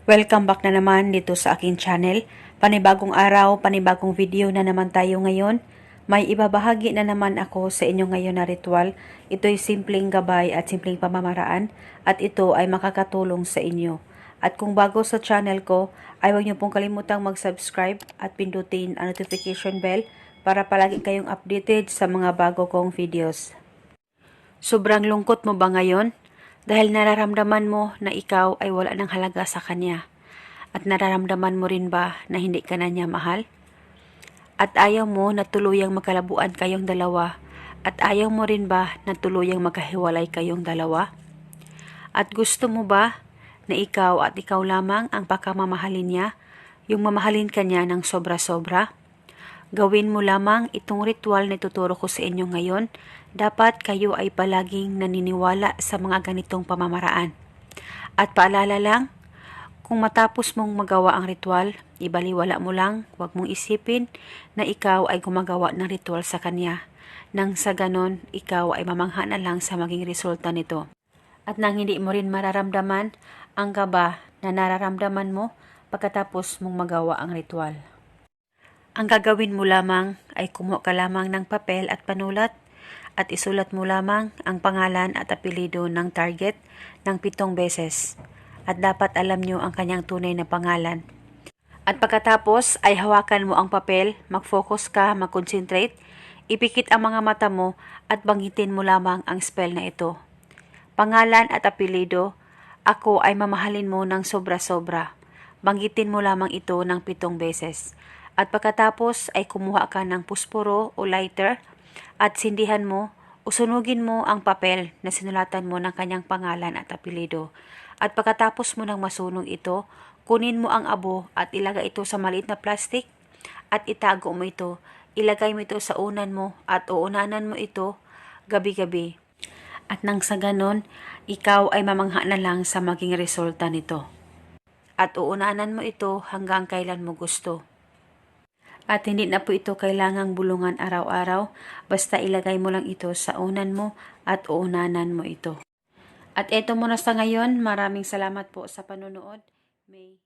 Welcome back na naman dito sa aking channel. Panibagong araw, panibagong video na naman tayo ngayon. May ibabahagi na naman ako sa inyo ngayon na ritual. Ito'y simpleng gabay at simpleng pamamaraan at ito ay makakatulong sa inyo. At kung bago sa channel ko, ay huwag niyo pong kalimutang mag-subscribe at pindutin ang notification bell para palagi kayong updated sa mga bago kong videos. Sobrang lungkot mo ba ngayon? Dahil nararamdaman mo na ikaw ay wala ng halaga sa kanya. At nararamdaman mo rin ba na hindi ka na niya mahal? At ayaw mo na tuluyang magkalabuan kayong dalawa? At ayaw mo rin ba na tuluyang magkahiwalay kayong dalawa? At gusto mo ba na ikaw at ikaw lamang ang pagkamamahalin niya? Yung mamahalin ka niya ng sobra-sobra? Gawin mo lamang itong ritual na ituturo ko sa inyo ngayon. Dapat kayo ay palaging naniniwala sa mga ganitong pamamaraan. At paalala lang, kung matapos mong magawa ang ritual, ibaliwala mo lang, huwag mong isipin na ikaw ay gumagawa ng ritual sa kanya. Nang sa ganon, ikaw ay mamangha na lang sa maging resulta nito. At nang hindi mo rin mararamdaman ang kaba na nararamdaman mo pagkatapos mong magawa ang ritual. Ang gagawin mo lamang ay kumuha ka lamang ng papel at panulat at isulat mo lamang ang pangalan at apelyido ng target ng 7 beses. At dapat alam nyo ang kanyang tunay na pangalan. At pagkatapos ay hawakan mo ang papel, mag-focus ka, mag-concentrate, ipikit ang mga mata mo at banggitin mo lamang ang spell na ito. Pangalan at apelyido, ako ay mamahalin mo ng sobra-sobra. Banggitin mo lamang ito ng 7 beses. At pagkatapos ay kumuha ka ng pusporo o lighter at sindihan mo o sunugin mo ang papel na sinulatan mo ng kanyang pangalan at apelyido. At pagkatapos mo ng masunog ito, kunin mo ang abo at ilagay ito sa maliit na plastic at itago mo ito. Ilagay mo ito sa unan mo at uunanan mo ito gabi-gabi. At nang sa ganon, ikaw ay mamangha na lang sa maging resulta nito. At uunanan mo ito hanggang kailan mo gusto. At hindi na po ito kailangang bulungan araw-araw, basta ilagay mo lang ito sa unan mo at uunanan mo ito. At eto muna sa ngayon, maraming salamat po sa panonood. May